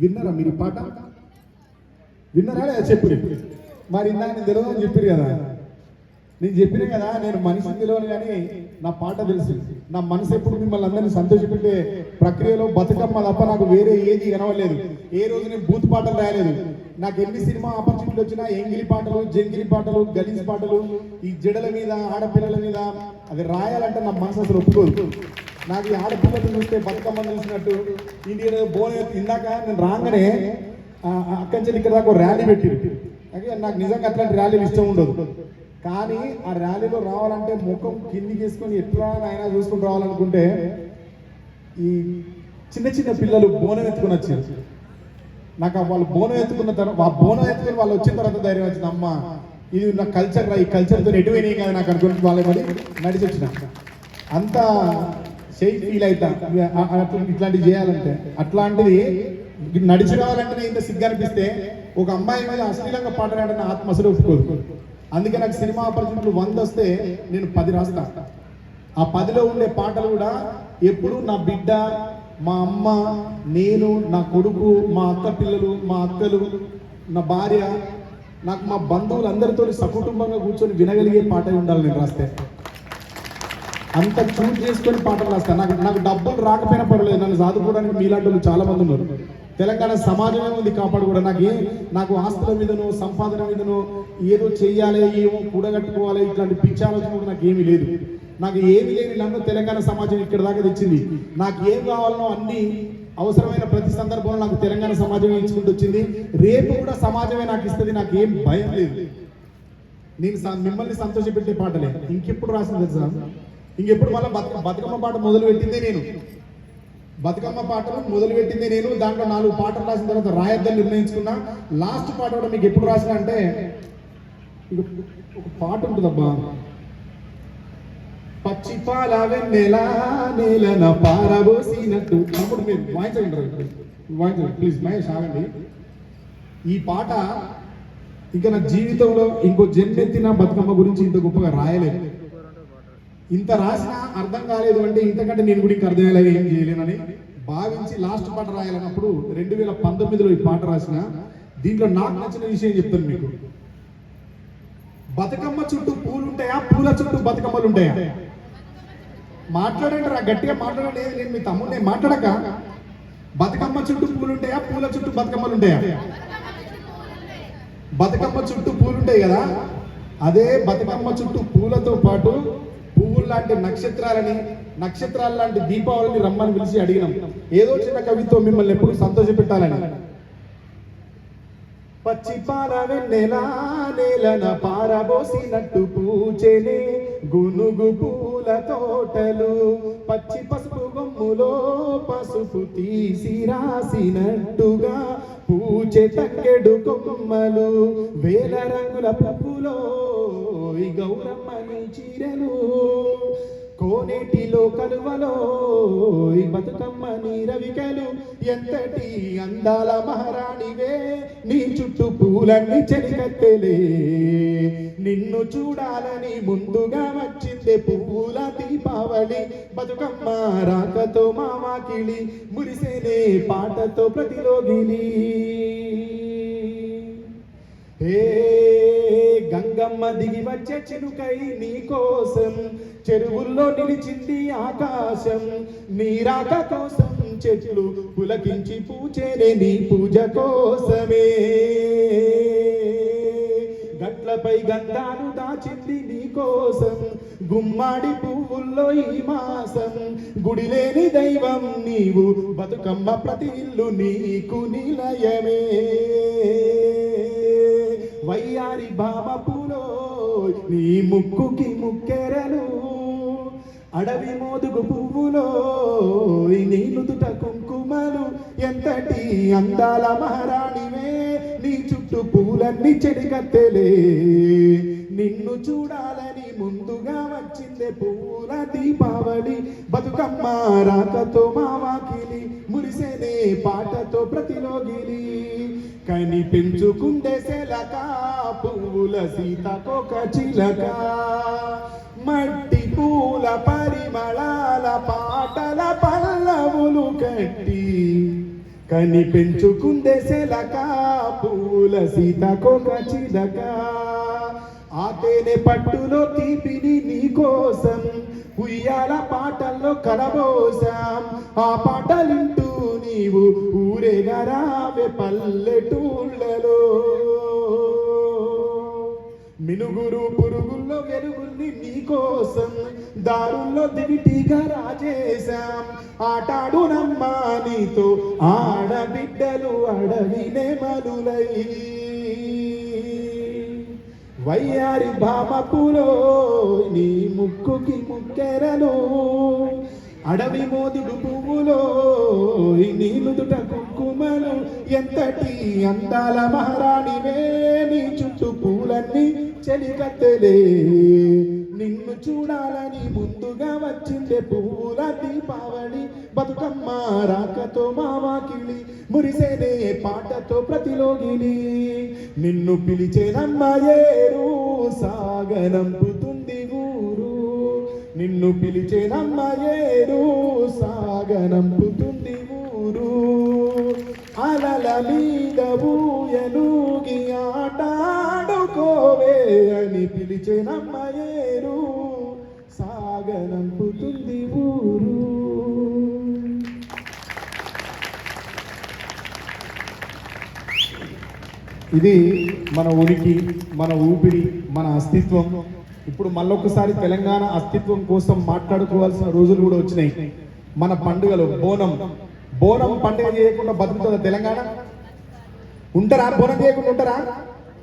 విన్నారా మీరు ఈ పాట? విన్నారా లేదా? చెప్పు. మరి ఇందాక నేను తెలియదు అని చెప్పారు కదా. నేను చెప్పినా కదా, నేను మనిషిని తెలియను కానీ నా పాట తెలుసు. నా మనసు ఎప్పుడు మిమ్మల్ని అందరినీ సంతోషపెట్టే ప్రక్రియలో బతుకమ్మ తప్ప నాకు వేరే ఏది కనవలేదు. ఏ రోజు నేను బూత్ పాటలు రాయలేదు. నాకు ఎన్ని సినిమా ఆపర్చునిటీలు వచ్చినా ఎంగిలి పాటలు, జంగిలి పాటలు, గలీజ్ పాటలు, ఈ జడల మీద, ఆడపిల్లల మీద అది రాయాలంటే నా మనసు అసలు ఒప్పుకోదు. నాకు ఈ ఆడపిల్లలు చూస్తే బతుకమ్మని చూసినట్టు ఇండియన్ బోన్ ఇందాక నేను రాగానే అక్కడి నుంచి ఇక్కడ దాకా ర్యాలీ పెట్టి నాకు నిజంగా అట్లాంటి ర్యాలీలు ఇష్టం ఉండదు. కానీ ఆ ర్యాలీలో రావాలంటే ముఖం కిందికి వేసుకొని ఎట్లా అయినా చూసుకుని రావాలనుకుంటే ఈ చిన్న చిన్న పిల్లలు బోనం ఎత్తుకుని వచ్చారు. నాకు వాళ్ళు బోనం ఎత్తుకున్న తర్వాత ఆ బోనం ఎత్తుకుని వాళ్ళు వచ్చిన తర్వాత ధైర్యం వచ్చింది, అమ్మ ఇది నా కల్చర్ రా, ఈ కల్చర్తో ఎటువైనాయి కదా నాకు అనుకుంటే వాళ్ళే మరి నడిచి వచ్చిన అంత షేక్ ఫీల్ అవుతా ఇట్లాంటివి చేయాలంటే. అట్లాంటిది నడిచి రావాలంటే ఇంత సిగ్గు అనిపిస్తే ఒక అమ్మాయి మీద అశ్లీలంగా పాటలాడిన నా ఆత్మ అసలు ఒప్పుకోదు. అందుకే నాకు సినిమా ఆపర్చునిటీలు 100 వస్తే నేను 10 రాస్తా. ఆ 10లో ఉండే పాటలు కూడా ఎప్పుడు నా బిడ్డ, మా అమ్మ, నేను, నా కొడుకు, మా అక్క పిల్లలు, మా అక్కలు, నా భార్య, నాకు మా బంధువులు అందరితో సకుటుంబంగా కూర్చొని వినగలిగే పాట ఉండాలి నేను రాస్తే. అంత చూజ్ చేసుకొని పాటలు రాస్తాను. నాకు డబ్బులు రాకపోయినా పర్వాలేదు, నన్ను సాదుకోవడానికి మీలాంటి వాళ్ళు చాలా మంది ఉన్నారు. తెలంగాణ సమాజమే ఉంది కాపాడు కూడా. నాకు ఆస్తుల మీదనో సంపాదన మీదనో ఏదో చెయ్యాలి, ఏమో కూడగట్టుకోవాలి ఇట్లాంటి పిచ్చి ఆలోచన కూడా నాకు ఏమీ లేదు. నాకు ఏమి లేని నన్ను తెలంగాణ సమాజం ఇక్కడ దాకా తెచ్చింది. నాకు ఏం కావాలనో అన్ని అవసరమైన ప్రతి సందర్భంలో నాకు తెలంగాణ సమాజమే ఇచ్చుకుంటూ వచ్చింది. రేపు కూడా సమాజమే నాకు ఇస్తుంది. నాకు ఏం భయం లేదు. నేను మిమ్మల్ని సంతోషపెట్టే పాటలే ఇంకెప్పుడు రాసింది తెలుసా? ఇంకెప్పుడు మళ్ళీ బతుకమ్మ పాట మొదలు పెట్టిందే నేను. బతుకమ్మ పాటలు మొదలు పెట్టిందే నేను. దాంట్లో 4 పాటలు రాసిన తర్వాత రాయొద్దని నిర్ణయించుకున్నా. లాస్ట్ పాట కూడా మీకు ఎప్పుడు రాసిన అంటే ఒక పాట ఉంటుందబ్బా, పచ్చి పాల వెన్నెల నేలన పారబోసినట్టు. అప్పుడు మీరు వాయించండి ప్లీజ్, మహేష్ ఆగండి. ఈ పాట ఇంకా నా జీవితంలో ఇంకో జన్మెత్తిన బతుకమ్మ గురించి ఇంత గొప్పగా రాయలేదు. ఇంత రాసినా అర్థం కాలేదు అంటే ఇంతకంటే నేను కూడా ఇంకా అర్థమయ్యేలాగా ఏం చేయలేనని భావించి లాస్ట్ పాట రాయాలన్నప్పుడు 2019లో ఈ పాట రాసిన. దీంట్లో నాకు నచ్చిన విషయం చెప్తాను మీకు. బతుకమ్మ చుట్టూ పూలు ఉంటాయా, పూల చుట్టూ బతుకమ్మలు ఉంటాయా? మాట్లాడండి రా, గట్టిగా మాట్లాడండి. నేను మీ తమ్ముడు, నేను మాట్లాడక. బతుకమ్మ చుట్టూ పూలు ఉంటాయా, పూల చుట్టూ బతుకమ్మలు ఉంటాయా? బతుకమ్మ చుట్టూ పూలు ఉంటాయి కదా, అదే బతుకమ్మ చుట్టూ పూలతో పాటు పువ్వులు లాంటి నక్షత్రాలు లాంటి దీపావళిని రమ్మని పిలిచి అడిగినాం. ఏదో చిన్న కవితో మిమ్మల్ని ఎప్పుడు సంతోషపెట్టాలని. పచ్చి పాల వెన్నెల నేలన పారబోసినట్టు పూచెనే గునుగు పూల తోటలు, పచ్చి పసుపు గొమ్ములో పసుపు తీసి రాసినట్టుగా పూచె తక్కెడు కొమ్మలు, వేల రంగుల పువ్వులో గౌరమ్మని చీరలు, కోనేటిలో కలువలో బతుకమ్మని రవికలు. ఎంతటి అందాల మహారాణివే, నీ చుట్టూ పూలన్నీ చెలికత్తెలే, నిన్ను చూడాలని ముందుగా వచ్చిందే పువ్వుల దీపావళి. బతుకమ్మ రాకతో మావాకిలి మురిసేనే పాటతో ప్రతిలోగిలి. హే గంగమ్మ దిగి వచ్చే చిలుకై నీ కోసం చెరువుల్లో నిలిచింది ఆకాశం. నీ రాక కోసం చెట్లు పులకించి పూచేనే నీ పూజ కోసమే. గట్లపై గంధాలు దాచింది నీ కోసం గుమ్మాడి పువ్వుల్లో ఈ మాసం. గుడి లేని దైవం నీవు, బతుకమ్మ ప్రతి ఇల్లు నీకు నిలయమే. వయ్యారి భామ పూలో నీ ముక్కుకి ముక్కెరలు, అడవి మోదుగు పువ్వులో నీ నుదుట కుంకుమలు. ఎంతటి అందాల మహారాణివే, నీ చుట్టూ పూలన్నీ చెడికత్తెలే, నిన్ను చూడాలని ముందుగా వచ్చిందే పూల దీపావళి. బతుకమ్మ రాకతో మావాకిలి మురిసేనే పాటతో ప్రతిలోగిలి. కని పెంచుకుందే సెలక పువ్వుల సీతకొక చిలక, మట్టి పూల పరిమళాల పాటల పల్లవులు కట్టి కని పెంచుకుందే సెలక పూల సీతకొక చిలక ఆ తేనె పట్టులో తీపిని నీ కోసం ఉయ్యాల పాటల్లో కలబోసాం ఆ పాటలింటూ నీవు ఊరేగరావే పల్లెటూళ్ళలో మినుగురు పురుగుల్లో వెలుగుల్ని నీకోసం దారుల్లో దివిటిగా రాజేశాం ఆటాడునమ్మా నీతో ఆడబిడ్డలు అడవినే మలులై వయ్యారి భామపులో నీ ముక్కుకి ముక్కెరలు అడవి మోదుడు పువ్వులో నీ నుదుట కుంకుమలు ఎంతటి అందాల మహారాణివే నీ చుట్టూ పూలన్నీ చెలికత్తెలే నిన్ను చూడాలని ముందుగా వచ్చిందే పూల దీపావళి బతుకమ్మ రాకతో మావాకిలి మురిసేనే పాటతో ప్రతిలోగిని నిన్ను పిలిచేనమ్మ ఏరు సాగనంపుతుంది ఊరు నిన్ను పిలిచేనమ్మ ఏరు సాగనంపుతుంది ఊరు అలల మీద ఊయలూగి ఆటాడుకోవే అని పిలిచేనమ్మ ఏరు సాగనంపుతుంది ఊరు. ఇది మన ఉనికి, మన ఊపిరి, మన అస్తిత్వం. ఇప్పుడు మళ్ళొకసారి తెలంగాణ అస్తిత్వం కోసం మాట్లాడుకోవాల్సిన రోజులు కూడా వచ్చినాయి. మన పండుగలు బోనం పండుగ చేయకుండా బతుకుతుందా తెలంగాణ? ఉంటారా? బోనం చేయకుండా ఉంటారా?